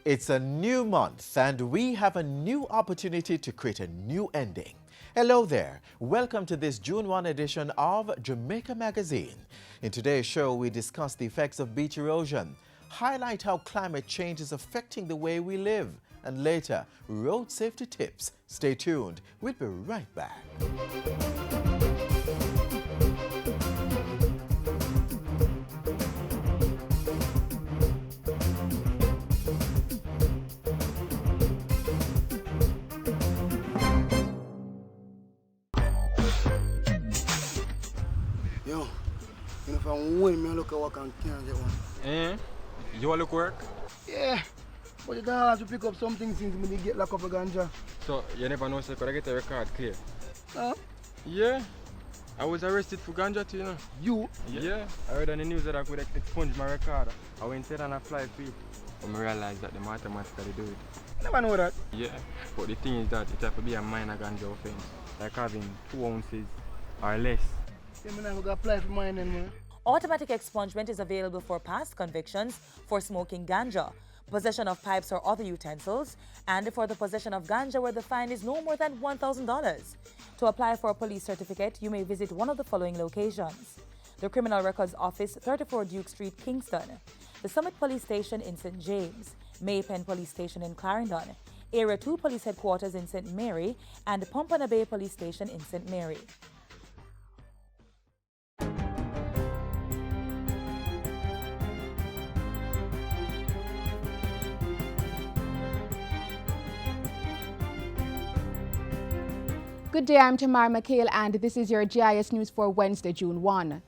It's a new month and we have a new opportunity to create a new ending. Hello there. Welcome to this June 1 edition of Jamaica Magazine. In today's show, we discuss the effects of beach erosion, highlight how climate change is affecting the way we live, and later, road safety tips. Stay tuned. We'll be right back. Yo, if I win, me look at work and can't get one. Eh? You want to look work? Yeah, but it's hard to pick up something since we get locked up a ganja. So, you never know, so you could get a record clear? Huh? Yeah. I was arrested for ganja too, you know. You? Yeah. I heard on the news that I could expunge my record. I went in and I fly free. But I realized that they automatically do it. I never know that. Yeah. But the thing is that it has to be a minor ganja offense. Like having 2 ounces or less. Yeah, I'm going to apply for mine then, man. Automatic expungement is available for past convictions for smoking ganja, possession of pipes or other utensils, and for the possession of ganja where the fine is no more than $1,000. To apply for a police certificate, you may visit one of the following locations: the Criminal Records Office, 34 Duke Street, Kingston; the Summit Police Station in St. James; Maypen Police Station in Clarendon; Area 2 Police Headquarters in St. Mary; and Pompano Bay Police Station in St. Mary. Good day, I'm Tamara McHale and this is your GIS News for Wednesday, June 1.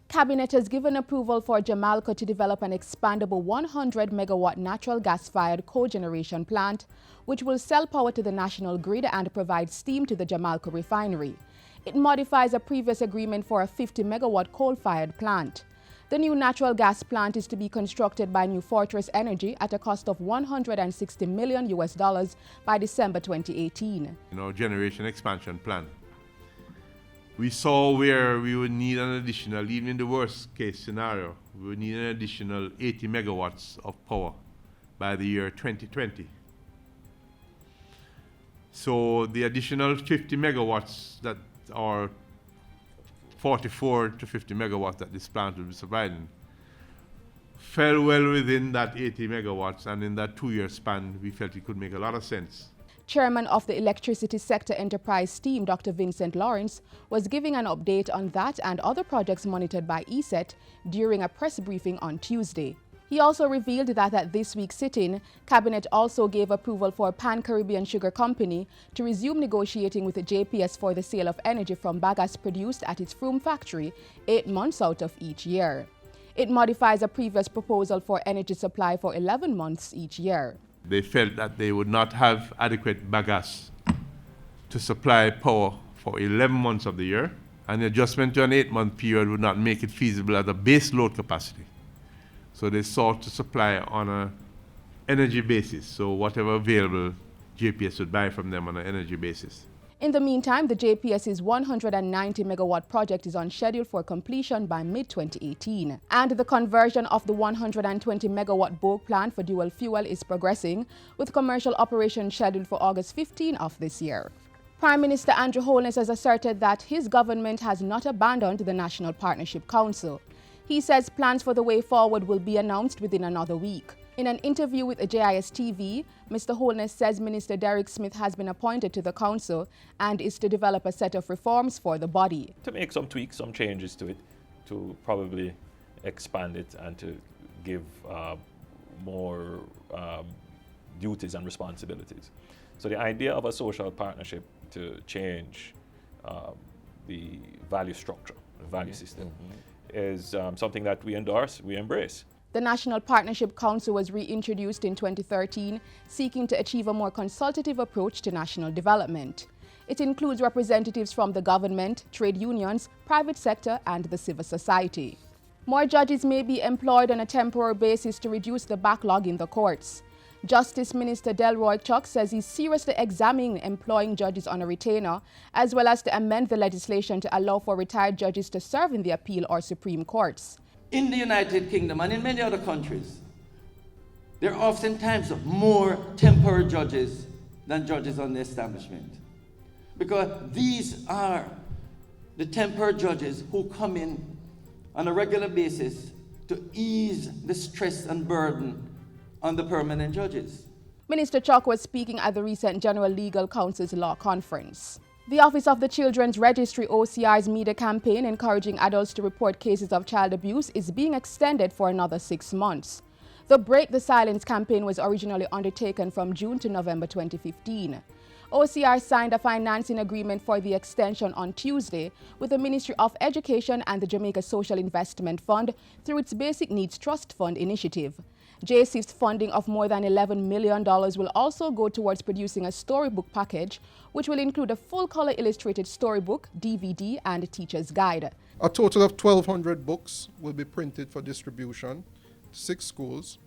Cabinet has given approval for Jamaica to develop an expandable 100 megawatt natural gas-fired cogeneration plant, which will sell power to the national grid and provide steam to the Jamaica refinery. It modifies a previous agreement for a 50 megawatt coal-fired plant. The new natural gas plant is to be constructed by New Fortress Energy at a cost of $160 million by December 2018. Generation expansion plan. We saw where we would need an additional, even in the worst case scenario, we would need an additional 80 megawatts of power by the year 2020. So the additional 50 megawatts that are 44 to 50 megawatts that this plant will be providing fell well within that 80 megawatts, and in that 2-year span, we felt it could make a lot of sense. Chairman of the Electricity Sector Enterprise Team, Dr. Vincent Lawrence, was giving an update on that and other projects monitored by ESET during a press briefing on Tuesday. He also revealed that at this week's sit-in, Cabinet also gave approval for Pan-Caribbean Sugar Company to resume negotiating with the JPS for the sale of energy from bagasse produced at its Froome factory 8 months out of each year. It modifies a previous proposal for energy supply for 11 months each year. They felt that they would not have adequate bagasse to supply power for 11 months of the year, and the adjustment to an 8-month period would not make it feasible at a base load capacity. So they sought to supply on an energy basis, so whatever available, JPS would buy from them on an energy basis. In the meantime, the JPS's 190 megawatt project is on schedule for completion by mid-2018. And the conversion of the 120 megawatt Bogue plant for dual fuel is progressing, with commercial operation scheduled for August 15 of this year. Prime Minister Andrew Holness has asserted that his government has not abandoned the National Partnership Council. He says plans for the way forward will be announced within another week. In an interview with JIS TV, Mr. Holness says Minister Derek Smith has been appointed to the council and is to develop a set of reforms for the body. To make some tweaks, some changes to it, to probably expand it and to give more duties and responsibilities. So the idea of a social partnership to change the value structure, the value system, is something that we endorse, we embrace. The National Partnership Council was reintroduced in 2013, seeking to achieve a more consultative approach to national development. It includes representatives from the government, trade unions, private sector, and the civil society. More judges may be employed on a temporary basis to reduce the backlog in the courts. Justice Minister Delroy Chuck says he's seriously examining employing judges on a retainer, as well as to amend the legislation to allow for retired judges to serve in the appeal or Supreme Courts. In the United Kingdom and in many other countries, There are oftentimes more temporary judges than judges on the establishment. Because these are the temporary judges who come in on a regular basis to ease the stress and burden on the permanent judges. Minister Chalk was speaking at the recent General Legal Council's law conference. The Office of the Children's Registry OCR's media campaign encouraging adults to report cases of child abuse is being extended for another 6 months. The Break the Silence campaign was originally undertaken from June to November 2015. OCR signed a financing agreement for the extension on Tuesday with the Ministry of Education and the Jamaica Social Investment Fund through its Basic Needs Trust Fund initiative. JCIF's funding of more than $11 million will also go towards producing a storybook package, which will include a full-color illustrated storybook, DVD, and a teacher's guide. A total of 1,200 books will be printed for distribution to 6 schools,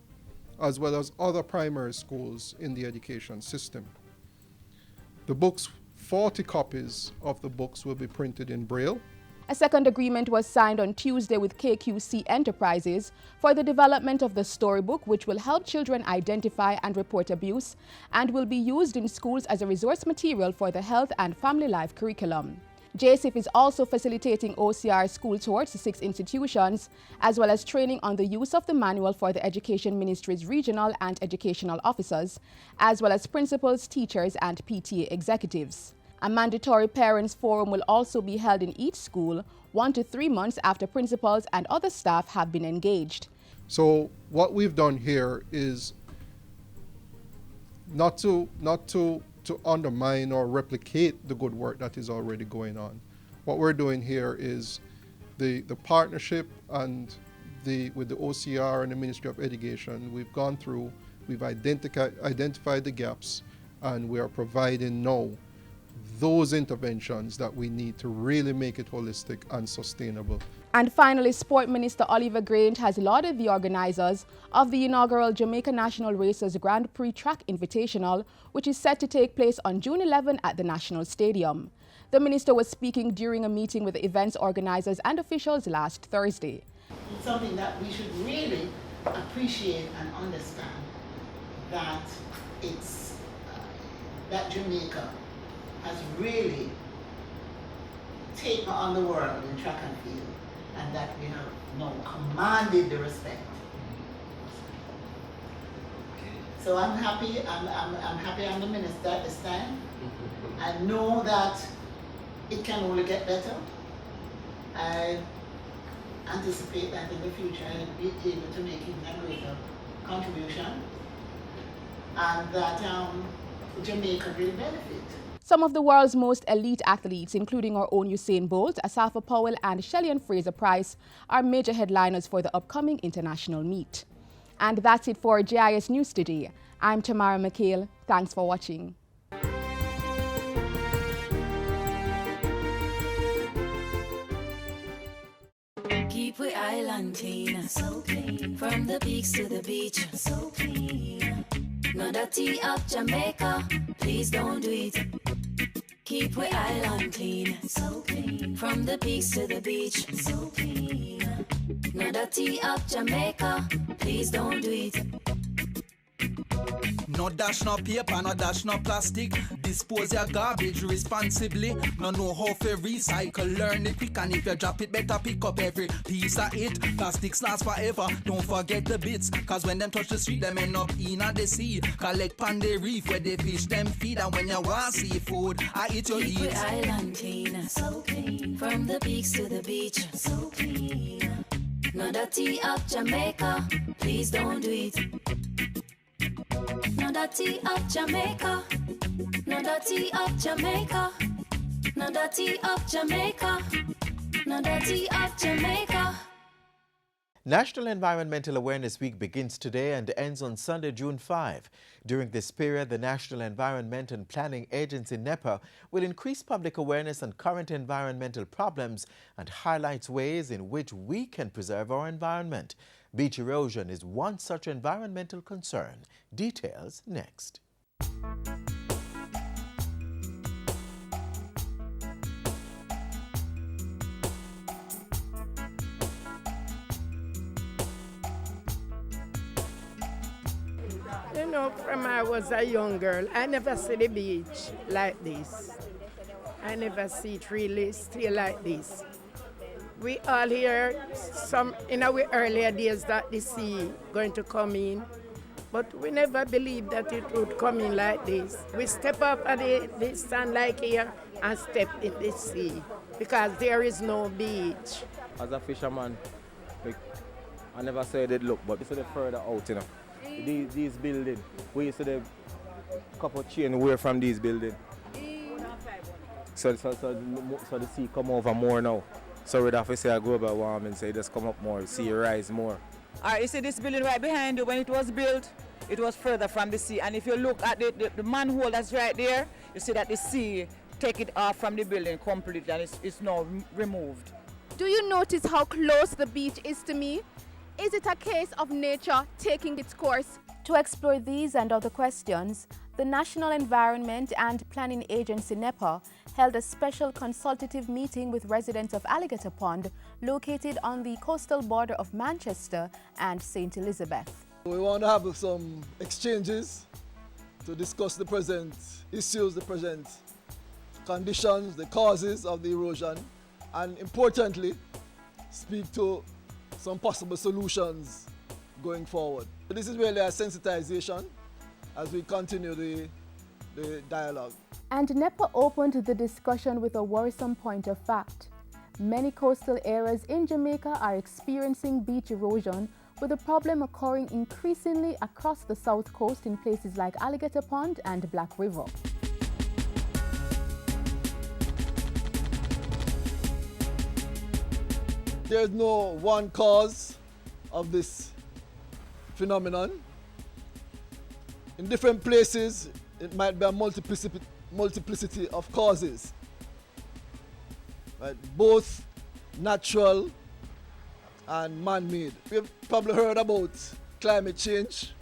as well as other primary schools in the education system. The books, 40 copies of the books will be printed in Braille. A second agreement was signed on Tuesday with KQC Enterprises for the development of the storybook, which will help children identify and report abuse and will be used in schools as a resource material for the health and family life curriculum. JCIF is also facilitating OCR school tours to 6 institutions, as well as training on the use of the manual for the Education Ministry's regional and educational officers, as well as principals, teachers, and PTA executives. A mandatory parents forum will also be held in each school 1 to 3 months after principals and other staff have been engaged. So what we've done here is not to undermine or replicate the good work that is already going on. What we're doing here is the partnership and with the OCR and the Ministry of Education, we've gone through, we've identified the gaps, and we are providing now those interventions that we need to really make it holistic and sustainable. And finally, Sport Minister Oliver Grange has lauded the organizers of the inaugural Jamaica National Racers Grand Prix Track Invitational, which is set to take place on June 11 at the National Stadium. The minister was speaking during a meeting with the event's organizers and officials last Thursday. It's something that we should really appreciate and understand, that it's that Jamaica has really taken on the world in track and field, and that we have now commanded the respect. So I'm happy. I'm happy I'm the minister at this time. I know that it can only get better. I anticipate that in the future I'll be able to make even a greater contribution, and that Jamaica will benefit. Some of the world's most elite athletes, including our own Usain Bolt, Asafa Powell, and Shelly-Ann Fraser-Price, are major headliners for the upcoming international meet. And that's it for JIS News today. I'm Tamara McHale. Thanks for watching. Keep we island clean, so clean. From the peaks to the beach, so clean. No dirty up Jamaica, please don't do it. Keep we island clean, so clean. From the peaks to the beach, so clean. No dirty up Jamaica, please don't do it. No dash no paper, no dash no plastic. Dispose your garbage responsibly. No know how to recycle, learn it quick. And if you drop it, better pick up every piece of it. Plastics last forever, don't forget the bits. Cause when them touch the street, them end up in the sea. Collect pan the reef where they fish them feed. And when you want seafood, I eat your Keep eat. we island clean, so clean. From the peaks to the beach, so clean. No dirty up Jamaica, please don't do it. No dirty up Jamaica, no dirty up Jamaica, no dirty up Jamaica, no dirty up Jamaica. National Environmental Awareness Week begins today and ends on Sunday, June 5. During this period, the National Environment and Planning Agency, NEPA, will increase public awareness on current environmental problems and highlights ways in which we can preserve our environment. Beach erosion is one such environmental concern. Details next. You know, from I was a young girl, I never see the beach like this. I never see it really still like this. We all hear some in our earlier days that the sea going to come in, but we never believed that it would come in like this. We step up at the stand like here and step in the sea because there is no beach. As a fisherman, I never said it look, but this is the further out, you know. These buildings, we used to the couple chain away from these buildings. So the sea come over more now. So we'd have to say a global warming, say just come up more, sea rise more. All right, you see this building right behind you, when it was built, it was further from the sea. And if you look at the manhole that's right there, you see that the sea take it off from the building completely and it's now removed. Do you notice how close the beach is to me? Is it a case of nature taking its course? To explore these and other questions, the National Environment and Planning Agency NEPA held a special consultative meeting with residents of Alligator Pond, located on the coastal border of Manchester and St. Elizabeth. We want to have some exchanges to discuss the present issues, the present conditions, the causes of the erosion, and importantly, speak to some possible solutions going forward. This is really a sensitization as we continue the dialogue. And NEPA opened the discussion with a worrisome point of fact. Many coastal areas in Jamaica are experiencing beach erosion, with the problem occurring increasingly across the south coast in places like Alligator Pond and Black River. There's no one cause of this phenomenon. In different places, it might be a multiplicity of causes, right? Both natural and man-made. We've probably heard about climate change.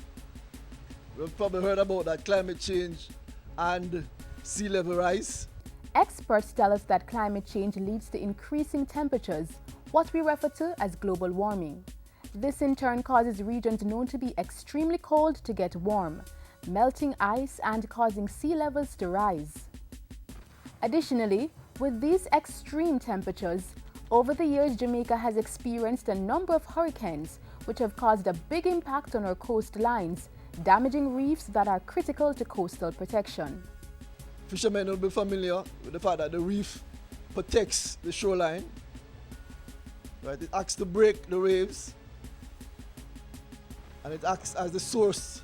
We've probably heard about that climate change and sea level rise. Experts tell us that climate change leads to increasing temperatures, what we refer to as global warming. This in turn causes regions known to be extremely cold to get warm, melting ice and causing sea levels to rise. Additionally, with these extreme temperatures, over the years Jamaica has experienced a number of hurricanes which have caused a big impact on our coastlines, damaging reefs that are critical to coastal protection. Fishermen will be familiar with the fact that the reef protects the shoreline. Right? It acts to break the waves, and it acts as the source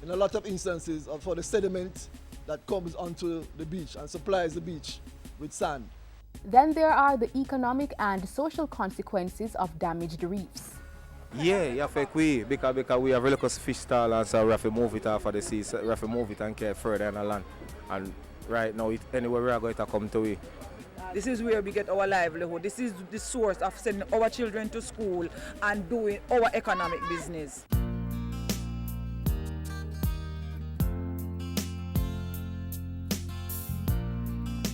in a lot of instances for the sediment that comes onto the beach and supplies the beach with sand. Then there are the economic and social consequences of damaged reefs. Yeah, because we have a local fish stall, and so we have to move it off of the sea, so we have to move it and carry it further on the land. And right now, anywhere we are going to come to it. This is where we get our livelihood. This is the source of sending our children to school and doing our economic business.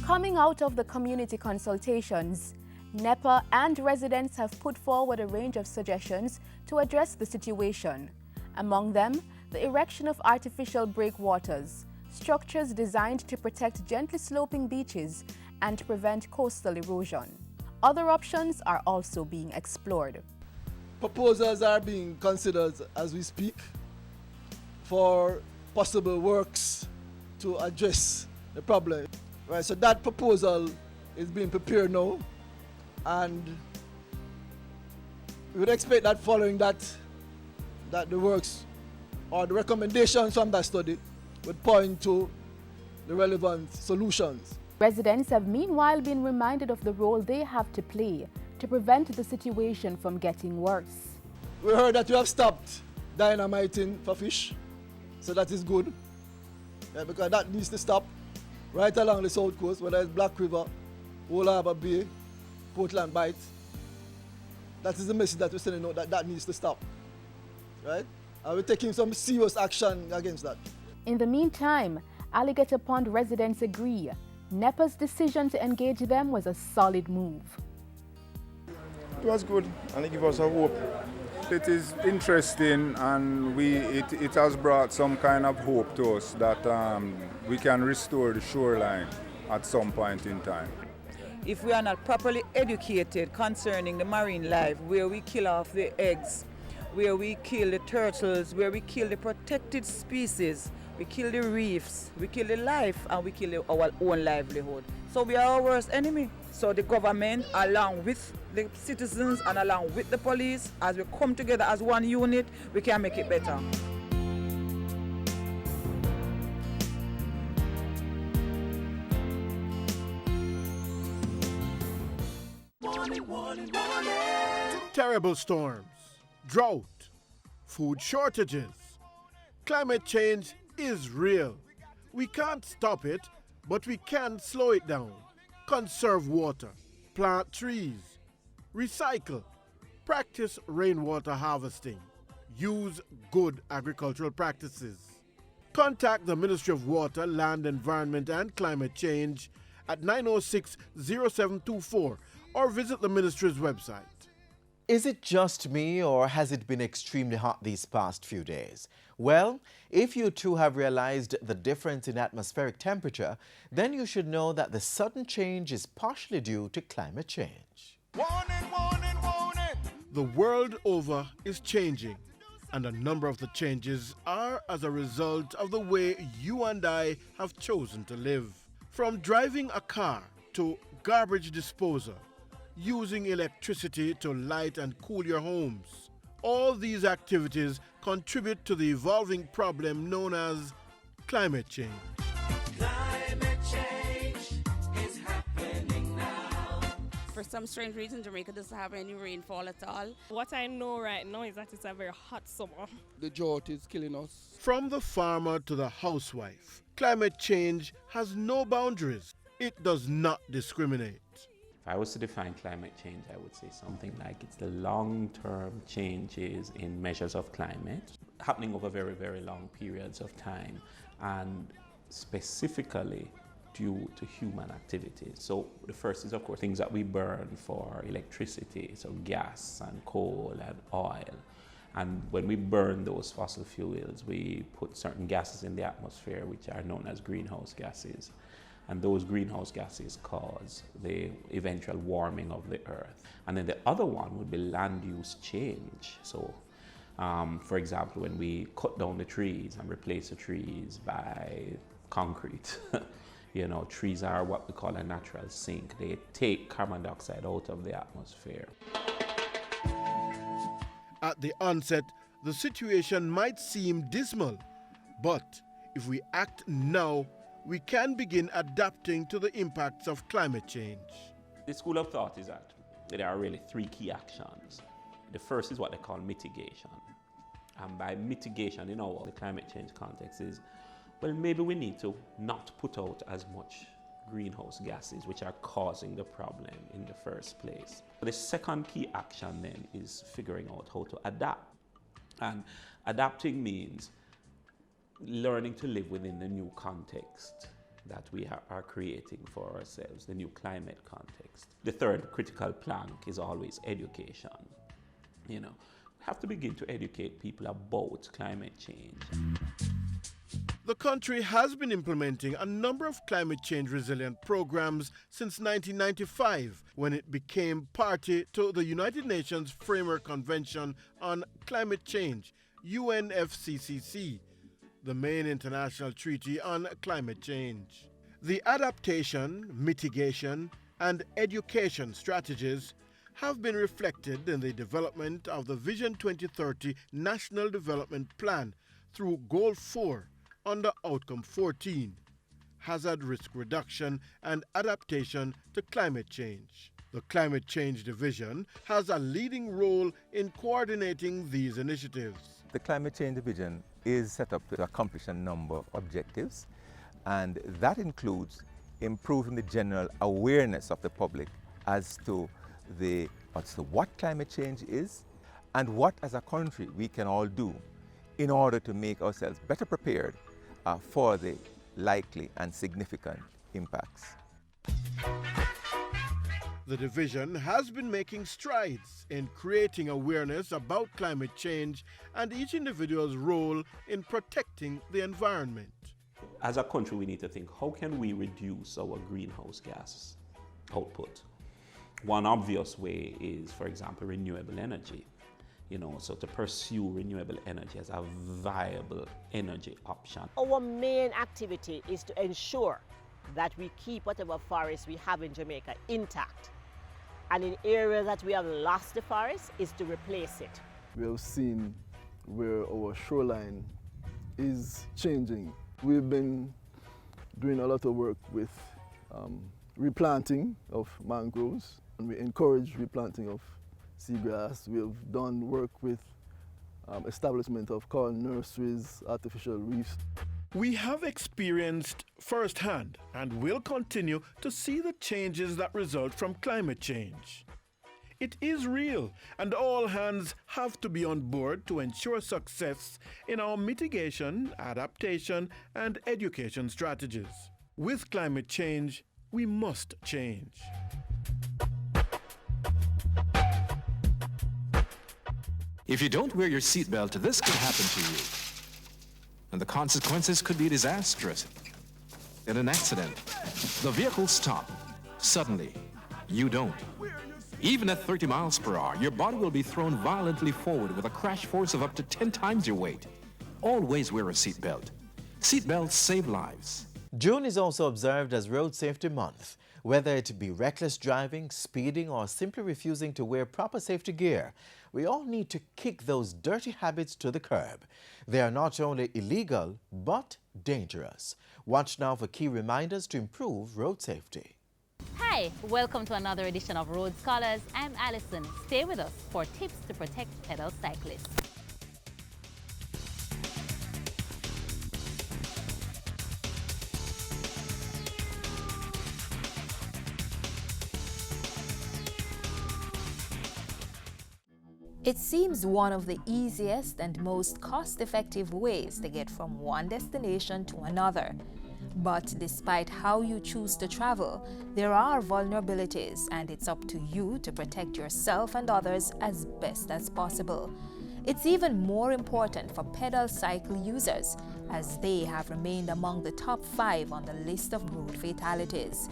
Coming out of the community consultations, NEPA and residents have put forward a range of suggestions to address the situation. Among them, the erection of artificial breakwaters, structures designed to protect gently sloping beaches and prevent coastal erosion. Other options are also being explored. Proposals are being considered as we speak for possible works to address the problem. Right, so that proposal is being prepared now, and we would expect that following that the works or the recommendations from that study would point to the relevant solutions. Residents have meanwhile been reminded of the role they have to play to prevent the situation from getting worse. We heard that you have stopped dynamiting for fish, so that is good, because that needs to stop right along the south coast, whether it's Black River, Old Harbour Bay, Portland Bight. That is the message that we're sending out, that needs to stop, right? And we're taking some serious action against that. In the meantime, Alligator Pond residents agree NEPA's decision to engage them was a solid move. It was good, and it gave us a hope It is interesting, and it has brought some kind of hope to us that we can restore the shoreline at some point in time. If we are not properly educated concerning the marine life, where we kill off the eggs, where we kill the turtles, where we kill the protected species, we kill the reefs, we kill the life, and we kill our own livelihood. So we are our worst enemy. So the government, along with the citizens and along with the police, as we come together as one unit, we can make it better. Terrible storms, drought, food shortages. Climate change is real. We can't stop it, but we can slow it down. Conserve water, plant trees, recycle, practice rainwater harvesting, use good agricultural practices. Contact the Ministry of Water, Land, Environment and Climate Change at 906-0724 or visit the ministry's website. Is it just me, or has it been extremely hot these past few days? Well, if you too have realized the difference in atmospheric temperature, then you should know that the sudden change is partially due to climate change. Warning, warning, warning! The world over is changing, and a number of the changes are as a result of the way you and I have chosen to live. From driving a car to garbage disposal, using electricity to light and cool your homes. All these activities contribute to the evolving problem known as climate change. Climate change is happening now. For some strange reason, Jamaica doesn't have any rainfall at all. What I know right now is that it's a very hot summer. The drought is killing us. From the farmer to the housewife, climate change has no boundaries. It does not discriminate. If I was to define climate change, I would say something like it's the long-term changes in measures of climate happening over very, very long periods of time, and specifically due to human activities. So the first is, of course, things that we burn for electricity, so gas and coal and oil. And when we burn those fossil fuels, we put certain gases in the atmosphere which are known as greenhouse gases. And those greenhouse gases cause the eventual warming of the earth. And then the other one would be land use change. So, for example, when we cut down the trees and replace the trees by concrete, trees are what we call a natural sink. They take carbon dioxide out of the atmosphere. At the onset, the situation might seem dismal, but if we act now, we can begin adapting to the impacts of climate change. The school of thought is that there are really three key actions. The first is what they call mitigation. And by mitigation, the climate change context is, well, maybe we need to not put out as much greenhouse gases, which are causing the problem in the first place. The second key action then is figuring out how to adapt. And adapting means learning to live within the new context that we are creating for ourselves, the new climate context. The third critical plank is always education. We have to begin to educate people about climate change. The country has been implementing a number of climate change resilient programs since 1995, when it became party to the United Nations Framework Convention on Climate Change, UNFCCC, the main international treaty on climate change. The adaptation, mitigation, and education strategies have been reflected in the development of the Vision 2030 National Development Plan through Goal 4 under Outcome 14, Hazard Risk Reduction and Adaptation to Climate Change. The Climate Change Division has a leading role in coordinating these initiatives. The Climate Change Division is set up to accomplish a number of objectives, and that includes improving the general awareness of the public as to what climate change is and what as a country we can all do in order to make ourselves better prepared for the likely and significant impacts. The division has been making strides in creating awareness about climate change and each individual's role in protecting the environment. As a country, we need to think, how can we reduce our greenhouse gas output? One obvious way is, for example, renewable energy. So to pursue renewable energy as a viable energy option. Our main activity is to ensure that we keep whatever forests we have in Jamaica intact. And in areas that we have lost the forest is to replace it. We have seen where our shoreline is changing. We've been doing a lot of work with replanting of mangroves, and we encourage replanting of seagrass. We have done work with establishment of coral nurseries, artificial reefs. We have experienced firsthand and will continue to see the changes that result from climate change. It is real, and all hands have to be on board to ensure success in our mitigation, adaptation, and education strategies. With climate change, we must change. If you don't wear your seatbelt, this could happen to you. And the consequences could be disastrous. In an accident, the vehicle stops. Suddenly, you don't. Even at 30 miles per hour, your body will be thrown violently forward with a crash force of up to 10 times your weight. Always wear a seatbelt. Seatbelts save lives. June is also observed as Road Safety Month. Whether it be reckless driving, speeding, or simply refusing to wear proper safety gear, we all need to kick those dirty habits to the curb. They are not only illegal, but dangerous. Watch now for key reminders to improve road safety. Hi, welcome to another edition of Road Scholars. I'm Alison. Stay with us for tips to protect pedal cyclists. It seems one of the easiest and most cost-effective ways to get from one destination to another. But despite how you choose to travel, there are vulnerabilities, and it's up to you to protect yourself and others as best as possible. It's even more important for pedal cycle users, as they have remained among the top 5 on the list of road fatalities.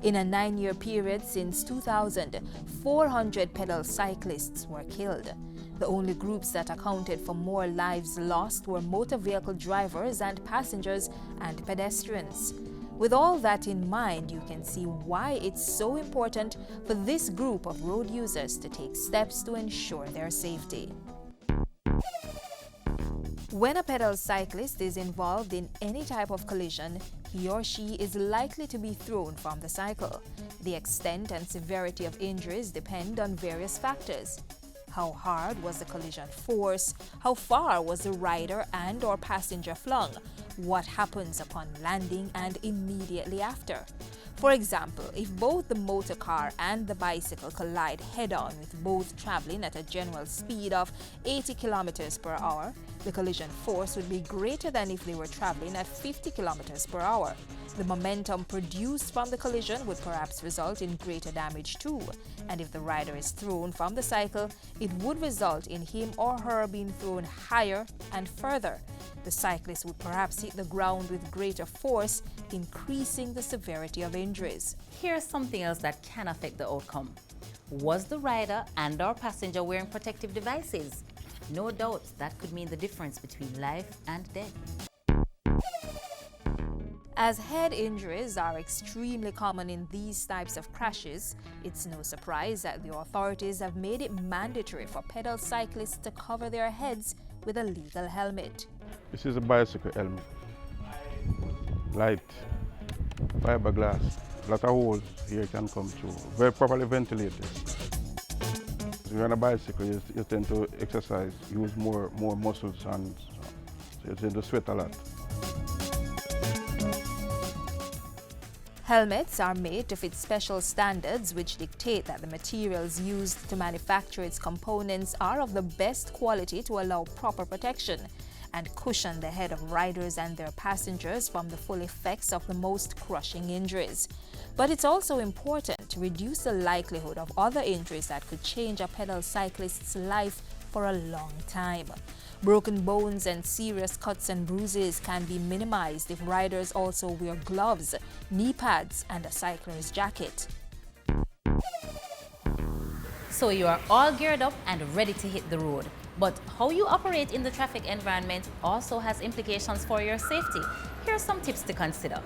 In a 9-year period since 2000, 400 pedal cyclists were killed. The only groups that accounted for more lives lost were motor vehicle drivers and passengers and pedestrians. With all that in mind, you can see why it's so important for this group of road users to take steps to ensure their safety. When a pedal cyclist is involved in any type of collision, he or she is likely to be thrown from the cycle. The extent and severity of injuries depend on various factors. How hard was the collision force? How far was the rider and or passenger flung? What happens upon landing and immediately after? For example, if both the motor car and the bicycle collide head-on with both traveling at a general speed of 80 kilometers per hour, the collision force would be greater than if they were traveling at 50 kilometers per hour. The momentum produced from the collision would perhaps result in greater damage too, and if the rider is thrown from the cycle, it would result in him or her being thrown higher and further. The cyclist would perhaps hit the ground with greater force, increasing the severity of injuries. Here's something else that can affect the outcome. Was the rider and or passenger wearing protective devices? No doubt that could mean the difference between life and death. As head injuries are extremely common in these types of crashes, it's no surprise that the authorities have made it mandatory for pedal cyclists to cover their heads with a legal helmet. This is a bicycle helmet. Light, fiberglass, a lot of holes here can come through. Very properly ventilated. When you're on a bicycle, you tend to exercise, use more muscles, and so you tend to sweat a lot. Helmets are made to fit special standards which dictate that the materials used to manufacture its components are of the best quality to allow proper protection. and cushion the head of riders and their passengers from the full effects of the most crushing injuries. But it's also important to reduce the likelihood of other injuries that could change a pedal cyclist's life for a long time. Broken bones and serious cuts and bruises can be minimized if riders also wear gloves, knee pads, and a cycler's jacket. So you are all geared up and ready to hit the road. But how you operate in the traffic environment also has implications for your safety. Here are some tips to consider.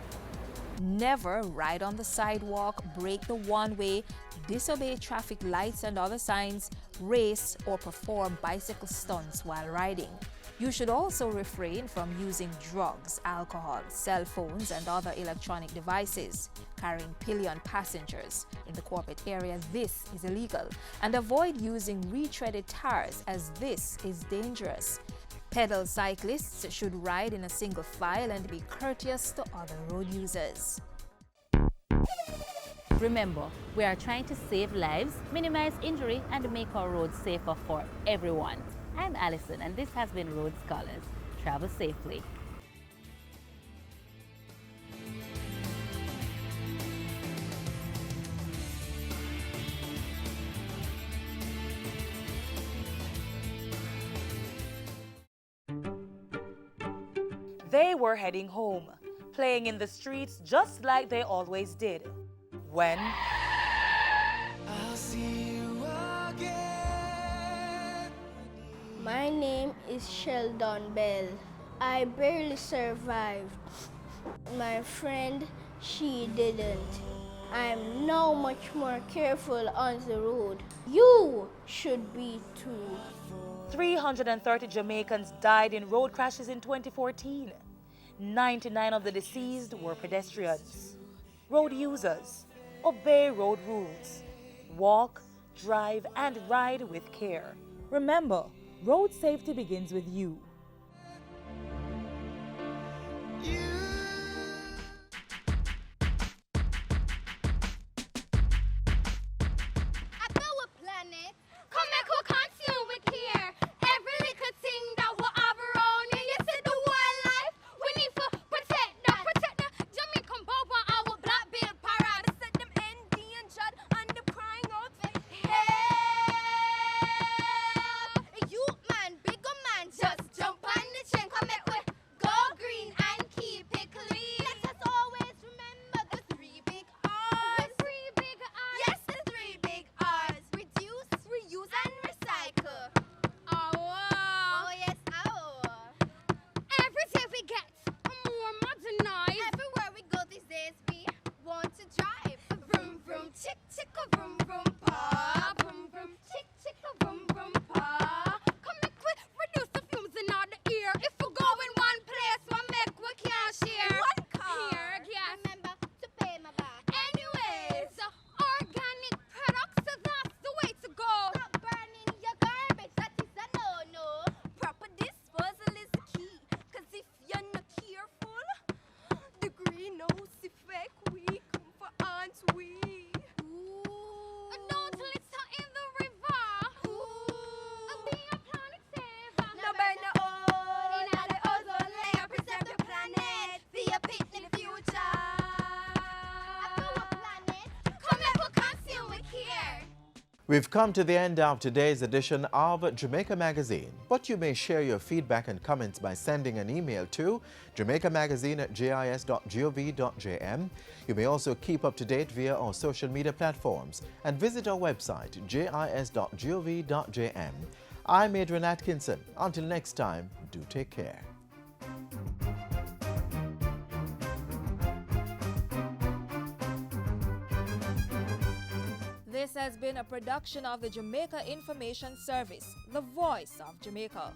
Never ride on the sidewalk, break the one-way, disobey traffic lights and other signs, race, or perform bicycle stunts while riding. You should also refrain from using drugs, alcohol, cell phones, and other electronic devices. Carrying pillion passengers in the corporate area, this is illegal. And avoid using retreaded tires, as this is dangerous. Pedal cyclists should ride in a single file and be courteous to other road users. Remember, we are trying to save lives, minimize injury, and make our roads safer for everyone. I'm Alison, and this has been Road Scholars. Travel safely. They were heading home, playing in the streets just like they always did. When I'll see you again. My name is Sheldon Bell. I barely survived. My friend, she didn't. I'm now much more careful on the road. You should be too. 330 Jamaicans died in road crashes in 2014. 99 of the deceased were pedestrians. Road users, obey road rules. Walk, drive, and ride with care. Remember, road safety begins with you. We've come to the end of today's edition of Jamaica Magazine, but you may share your feedback and comments by sending an email to jamaicamagazine@jis.gov.jm. You may also keep up to date via our social media platforms and visit our website jis.gov.jm. I'm Adrian Atkinson. Until next time, do take care. This has been a production of the Jamaica Information Service, the voice of Jamaica.